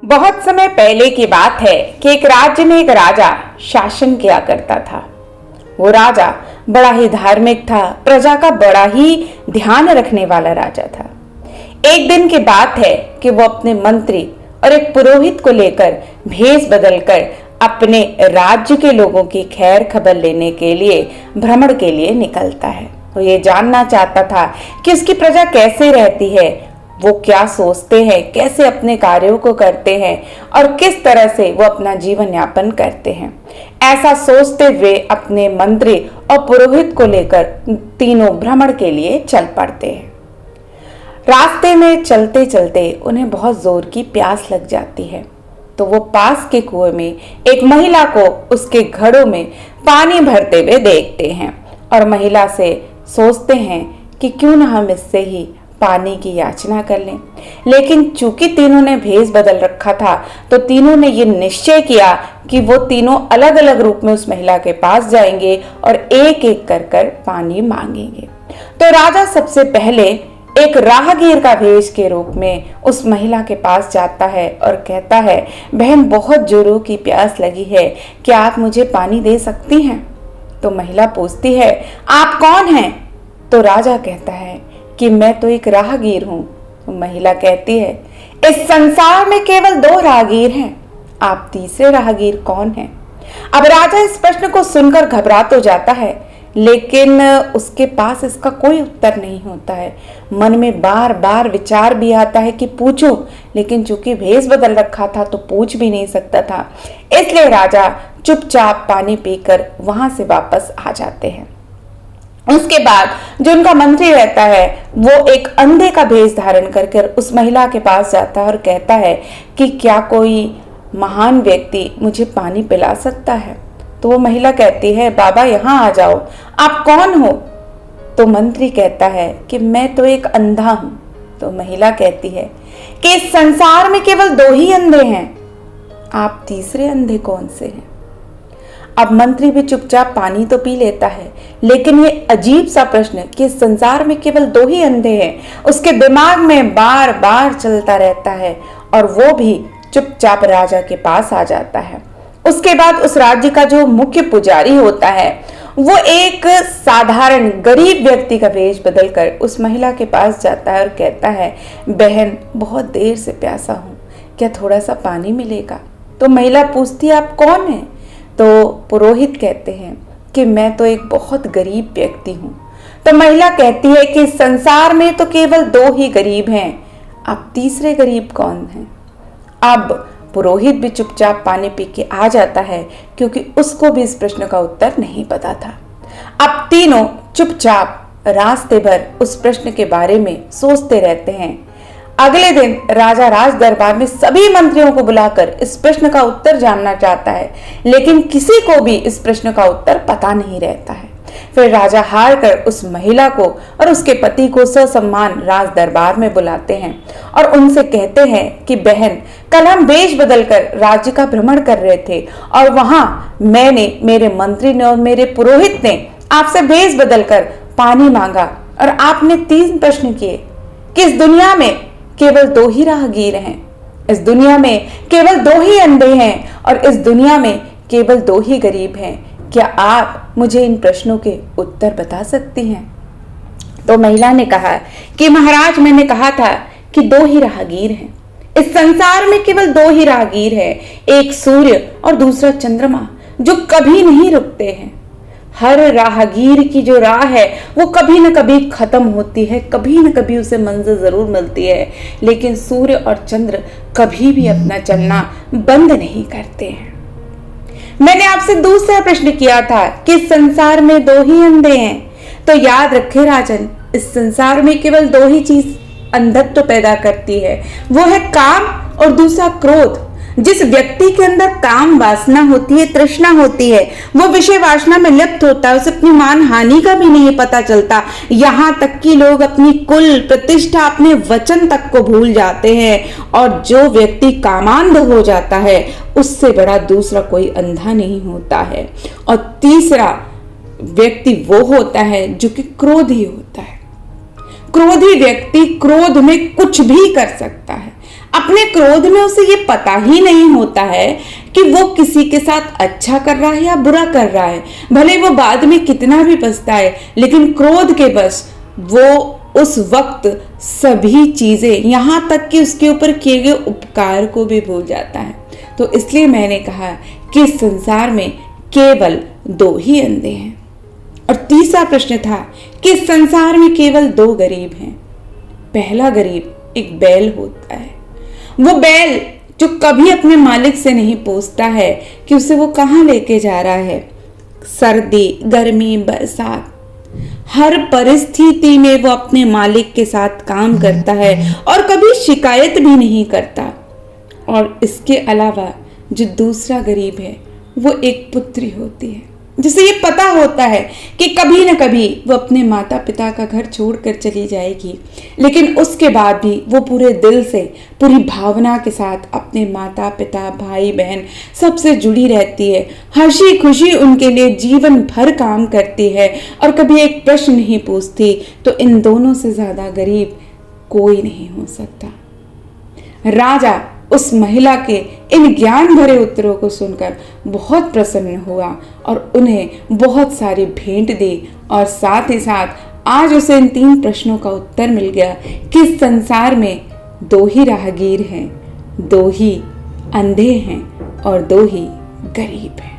बहुत समय पहले की बात है कि एक राज्य में एक राजा शासन किया करता था। वो राजा बड़ा ही धार्मिक था, प्रजा का बड़ा ही ध्यान रखने वाला राजा था। एक दिन की बात है कि वो अपने मंत्री और एक पुरोहित को लेकर भेष बदलकर अपने राज्य के लोगों की खैर खबर लेने के लिए भ्रमण के लिए निकलता है। वो ये जानना चाहता था कि उसकी प्रजा कैसे रहती है, वो क्या सोचते हैं, कैसे अपने कार्यों को करते हैं और किस तरह से वो अपना जीवन यापन करते हैं। ऐसा सोचते हुए अपने मंत्री और पुरोहित को लेकर तीनों भ्रमण के लिए चल पड़ते हैं। रास्ते में चलते चलते उन्हें बहुत जोर की प्यास लग जाती है, तो वो पास के कुएं में एक महिला को उसके घड़ों में पानी भरते हुए देखते हैं और महिला से सोचते हैं कि क्यों ना हम इससे ही पानी की याचना कर लें। लेकिन चूंकि तीनों ने भेष बदल रखा था, तो तीनों ने ये निश्चय किया कि वो तीनों अलग अलग रूप में उस महिला के पास जाएंगे और एक एक कर पानी मांगेंगे। तो राजा सबसे पहले एक राहगीर का भेष के रूप में उस महिला के पास जाता है और कहता है, बहन बहुत जोरों की प्यास लगी है, क्या आप मुझे पानी दे सकती हैं? तो महिला पूछती है, आप कौन हैं? तो राजा कहता है कि मैं तो एक राहगीर हूं। तो महिला कहती है, इस संसार में केवल 2 राहगीर हैं, आप तीसरे राहगीर कौन हैं? अब राजा इस प्रश्न को सुनकर घबरा तो जाता है, लेकिन उसके पास इसका कोई उत्तर नहीं होता है। मन में बार बार विचार भी आता है कि पूछूं, लेकिन चूंकि भेष बदल रखा था तो पूछ भी नहीं सकता था। इसलिए राजा चुपचाप पानी पीकर वहां से वापस आ जाते हैं। उसके बाद जो उनका मंत्री रहता है, वो एक अंधे का भेष धारण करके उस महिला के पास जाता है और कहता है कि क्या कोई महान व्यक्ति मुझे पानी पिला सकता है? तो वो महिला कहती है, बाबा यहाँ आ जाओ, आप कौन हो? तो मंत्री कहता है कि मैं तो एक अंधा हूं। तो महिला कहती है कि इस संसार में केवल 2 ही अंधे हैं, आप तीसरे अंधे कौन से हैं? अब मंत्री भी चुपचाप पानी तो पी लेता है, लेकिन ये अजीब सा प्रश्न कि इस संसार में केवल 2 ही अंधे हैं उसके दिमाग में बार बार चलता रहता है और वो भी चुपचाप राजा के पास आ जाता है। उसके बाद उस राज्य का जो मुख्य पुजारी होता है, वो एक साधारण गरीब व्यक्ति का वेश बदलकर उस महिला के पास जाता है और कहता है, बहन बहुत देर से प्यासा हूं, क्या थोड़ा सा पानी मिलेगा? तो महिला पूछती है, आप कौन है? तो पुरोहित कहते हैं कि मैं तो एक बहुत गरीब व्यक्ति हूं। तो महिला कहती है कि संसार में तो केवल 2 ही गरीब हैं, आप तीसरे गरीब कौन हैं? अब पुरोहित भी चुपचाप पानी पी के आ जाता है, क्योंकि उसको भी इस प्रश्न का उत्तर नहीं पता था। अब तीनों चुपचाप रास्ते भर उस प्रश्न के बारे में सोचते रहते हैं। अगले दिन राजा राज दरबार में सभी मंत्रियों को बुलाकर इस प्रश्न का उत्तर जानना चाहता है, लेकिन किसी को भी इस प्रश्न का उत्तर पता नहीं रहता है। फिर राजा हार कर उस महिला को और उसके पति को ससम्मान राज दरबार में बुलाते हैं और उनसे कहते हैं कि बहन, कल हम वेश बदलकर राज्य का भ्रमण कर रहे थे और वहां मैंने, मेरे मंत्री ने और मेरे पुरोहित ने आपसे वेश बदलकर पानी मांगा और आपने 3 प्रश्न किए कि इस दुनिया में केवल 2 ही राहगीर हैं, इस दुनिया में केवल 2 ही अंधे हैं और इस दुनिया में केवल 2 ही गरीब हैं, क्या आप मुझे इन प्रश्नों के उत्तर बता सकती हैं? तो महिला ने कहा कि महाराज, मैंने कहा था कि 2 ही राहगीर हैं, इस संसार में केवल 2 ही राहगीर हैं, एक सूर्य और दूसरा चंद्रमा, जो कभी नहीं रुकते हैं। हर राहगीर की जो राह है वो कभी न कभी खत्म होती है, कभी न कभी उसे मंजिल जरूर मिलती है, लेकिन सूर्य और चंद्र कभी भी अपना चलना बंद नहीं करते हैं। मैंने आपसे दूसरा प्रश्न किया था कि संसार में 2 ही अंधे हैं, तो याद रखे राजन, इस संसार में केवल 2 ही चीज अंधत्व पैदा करती है, वो है काम और दूसरा क्रोध। जिस व्यक्ति के अंदर काम वासना होती है, तृष्णा होती है, वो विषय वासना में लिप्त होता है, उसे अपनी मान हानि का भी नहीं पता चलता। यहाँ तक कि लोग अपनी कुल प्रतिष्ठा, अपने वचन तक को भूल जाते हैं। और जो व्यक्ति कामांध हो जाता है, उससे बड़ा दूसरा कोई अंधा नहीं होता है। और तीसरा व्यक्ति वो होता है जो कि क्रोधी होता है। क्रोधी व्यक्ति क्रोध में कुछ भी कर सकता है। अपने क्रोध में उसे ये पता ही नहीं होता है कि वो किसी के साथ अच्छा कर रहा है या बुरा कर रहा है। भले वो बाद में कितना भी पछताए, लेकिन क्रोध के बस वो उस वक्त सभी चीजें, यहां तक कि उसके ऊपर किए गए उपकार को भी भूल जाता है। तो इसलिए मैंने कहा कि इस संसार में केवल दो ही अंधे हैं। और तीसरा प्रश्न था कि इस संसार में केवल दो गरीब हैं। पहला गरीब एक बैल होता है, वो बैल जो कभी अपने मालिक से नहीं पूछता है कि उसे वो कहाँ लेके जा रहा है। सर्दी, गर्मी, बरसात, हर परिस्थिति में वो अपने मालिक के साथ काम करता है और कभी शिकायत भी नहीं करता। और इसके अलावा जो दूसरा गरीब है वो एक पुत्री होती है, जिसे ये पता होता है कि कभी न कभी वो अपने माता पिता का घर छोड़कर चली जाएगी, लेकिन उसके बाद भी वो पूरे दिल से, पूरी भावना के साथ अपने माता पिता, भाई बहन सबसे जुड़ी रहती है, हंसी खुशी उनके लिए जीवन भर काम करती है और कभी एक प्रश्न नहीं पूछती। तो इन दोनों से ज़्यादा गरीब कोई नहीं हो सकता। राजा उस महिला के इन ज्ञान भरे उत्तरों को सुनकर बहुत प्रसन्न हुआ और उन्हें बहुत सारी भेंट दी। और साथ ही साथ आज उसे इन 3 प्रश्नों का उत्तर मिल गया कि संसार में 2 ही राहगीर हैं, 2 ही अंधे हैं और 2 ही गरीब हैं।